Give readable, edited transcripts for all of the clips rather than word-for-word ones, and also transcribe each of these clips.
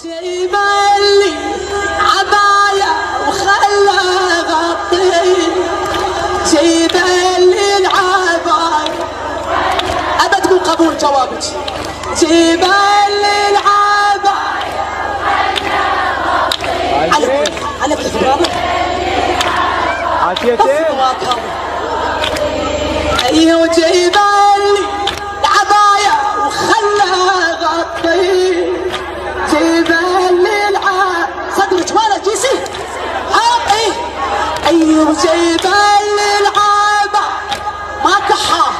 جيبالي عباية وخلى غطي، جيبالي العباية. أبى تقول قبول جوابك. جيبالي العباية على برافو عافيتك. ايوه جيبالي العباية وخلى غطي، جيبالي العباية صدرك ولا جيسي ايه. ايوه جيبالي العباية ما كحاه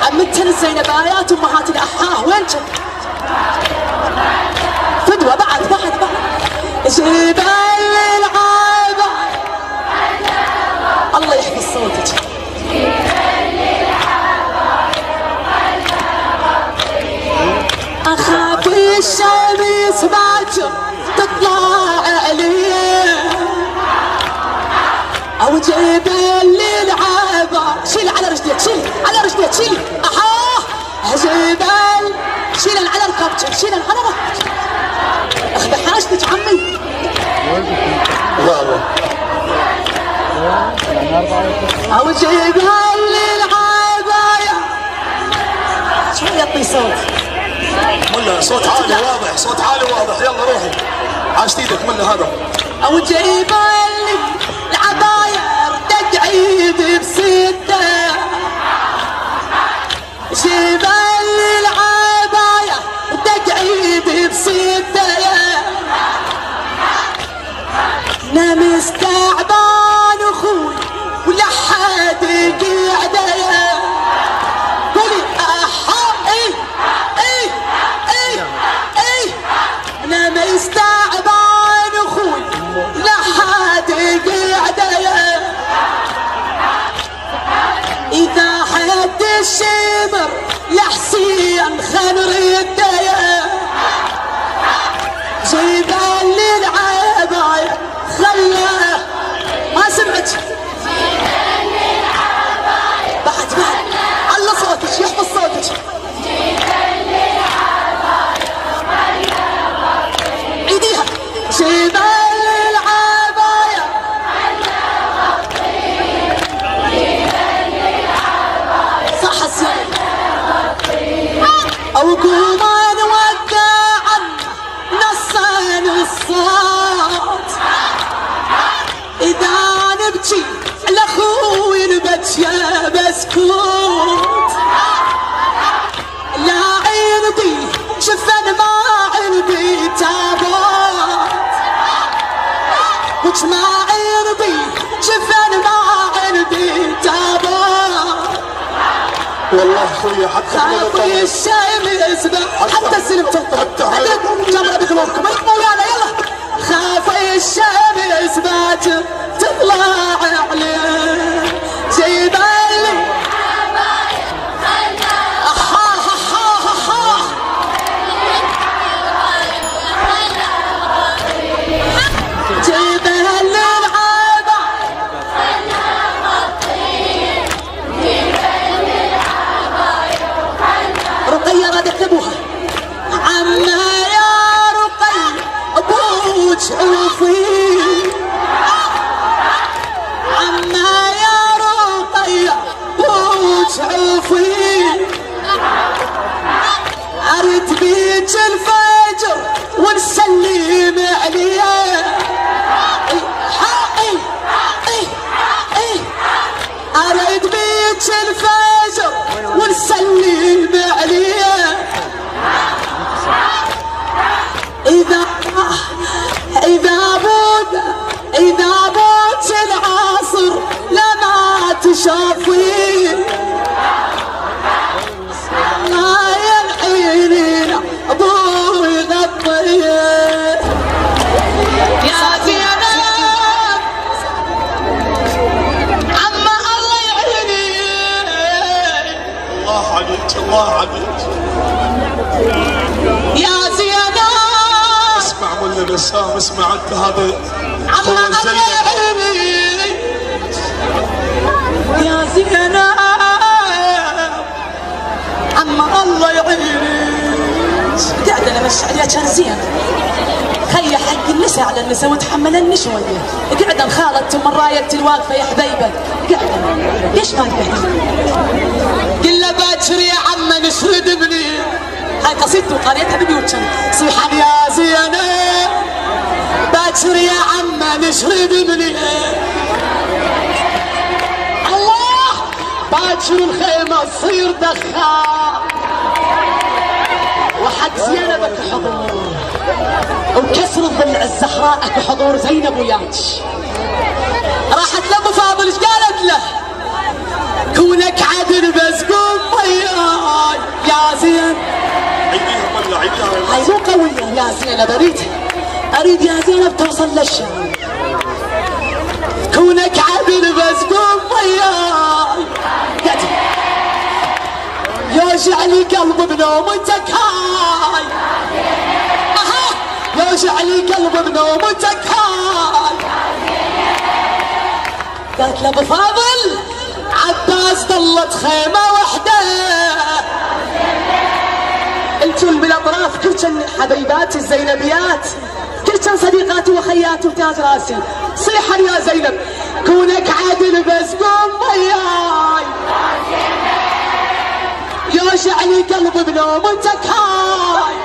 عمتنا الزينبايات امهات الاحاه وين كنت؟ فدوة بعد جيبالي العباية. الله يحفظ صوتك. أخاف الشمس باكر تطلع عليه، أو جيبالي العباية. شيلي على رجليك، شيلي على رجليك، شيلي جيبال، شيلي على ركبتك، شيلي على ركبتك. اخذ حاجتك عمي. أو جيبالي العباية. شوي يعطي صوت ملا، صوت عالي واضح، صوت عالي واضح. يلا روحي عاشت ايدك ملا هذا. او جيبالي العباية ردق عيد بستة، جيبالي العباية ردق عيد بستة. انا مستعبان اخوي ولا حد قاعدة. قولي انا مستعبان اخوي لا حد قاعدة. اذا حد الشمر لحسين خل رده، جيبالي العباية خلاه ما سمعت. بعد على صوتك يحفظ صوتك. ايديها جيبالي العباية صح السنة. او قومان وداعا نصان الصوت، اذا نبكي لاخوي نبكي يا بسكوت. لا عين بي شفن ما عين بي تابوت، وش ما عين بي شفن ما عين بي تابوت. والله اخويا حتى خافي الشمس حتى السلم تطلع جمرة بقلوبكم ويانا يلا. خافي الشمس باكر تطلع عليه، جيبالي جيبالي العباية. رقية غادي اكتبوها. عما يا رقية ابوك عوفي، عما يا رقية ابوك عوفي. ارد بيك الفجر ونسلم عليه، ارد بيك الفجر ونسلم عليه. اذا بوت العصر لما تشوفي، الله يلحيني ابوي غطي. يا زينب عما الله يعيني. الله عليك، الله عليك يا زينب اسمع ملا بسام، اسمع انت هذا عما الله يعيني. يا زينب عما الله يعيني. قاعد انا مش عليها كان زين. واسع للنساء وتحملني شويه. قعدا خالتي من رايه الواقفه يا حبيبه قعدا. ليش ما تقعدين؟ قل له باكر يا عم نشرد ابني. هاي قصيدته قريتها ببيوتنا. صيحا يا زينب باكر يا عم نشرد ابني. الله باكر الخيمه تصير دخان وحق زينبك حضور وكسر الضلع الزهراء حضور زينب وياك. راحت لابو فاضل ايش قالت له؟ كونك عدل بس قوم وياي يا زين. هاي مو قوية يا زينب. اريد يا زينب توصل للشام. كونك عدل بس قوم وياي يوجع لي قلب بنومتك هاي. يوجع لي قلب بنومتك هاي. قالت له ابو فاضل عباس ضلت خيمه وحده. انتم بالاطراف كلكن حبيباتي الزينبيات كلكن صديقاتي وخياتي وتاج راسي. صيحا يا زينب كونك عادل بس قوم وياي يوجع لي قلب بنومتك هاي.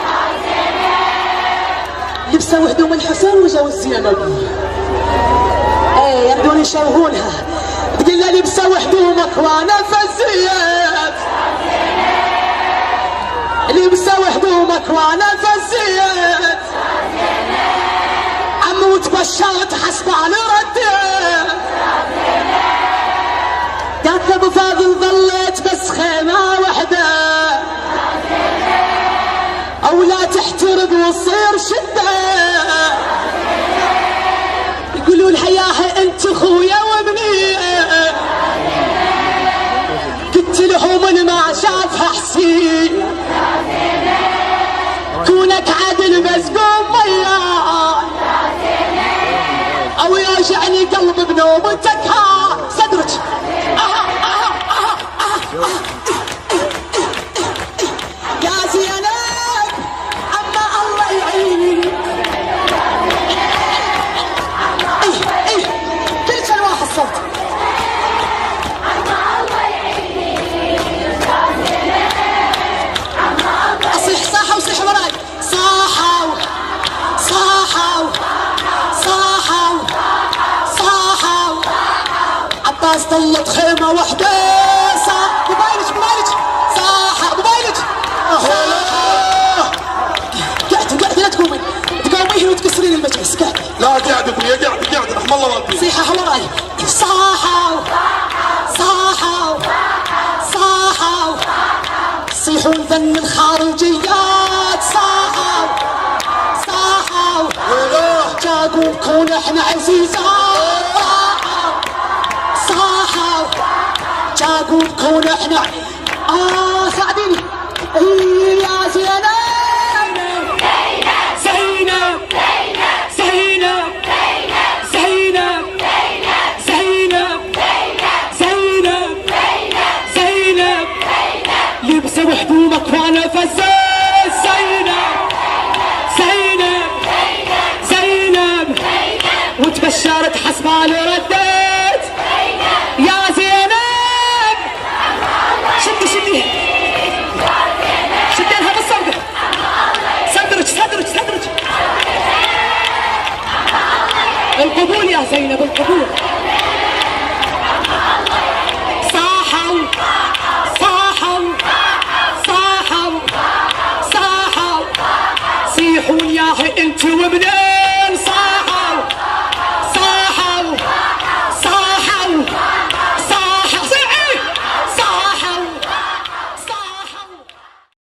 لبسوا هدوم الحسين وجو زينب. ايه يبدون يشوهونها. تقول له لبسوا هدومك وانا فزيت. لبسوا هدومك وانا فزيت. عمي وتبشرت حسبالي رديت. قالت له ابو فاضل ظليت بس خيمه وحده او لا تحترق وتصير شده. يقولون حياها انت اخويا وابني. قلت لهم من ما شافها حسين. كونك عدل بس قوم وياي او يوجعني قلب بنومتك ها. صدرك يا زينب اما الله يعيني. ايه كل كان واحد صوت. اصيح صاحوا وصيح وراي. صاحوا صاحوا صاحوا صاحوا. عباس ضلت خيمه وحده. موبايلك صاحة موبايلك. قاعدة لا تقومي هنا وتكسرين المجلس. قاعدة لا قاعدة ابويا قاعدة رحم الله والديك. صيحة وراي. صاحوا صاحوا صاحوا صيحون ذن الخارجيات. صاحوا صاحوا جاقوا بكون احنا عزيزات. صاحوا جاقوا بكون احنا. ساعديني. يا زينب زينب زينب زينب زينب زينب زينب لبسوا هدومك وانا فزيت. زينب زينب زينب وتبشرت حسبالي رديت. يا زينب شدي شدينها بالصدر. صدرك القبول يا زينب القبول. صاحوا صاحوا صاحوا صاحوا صيحوا ياهي انت وابنك.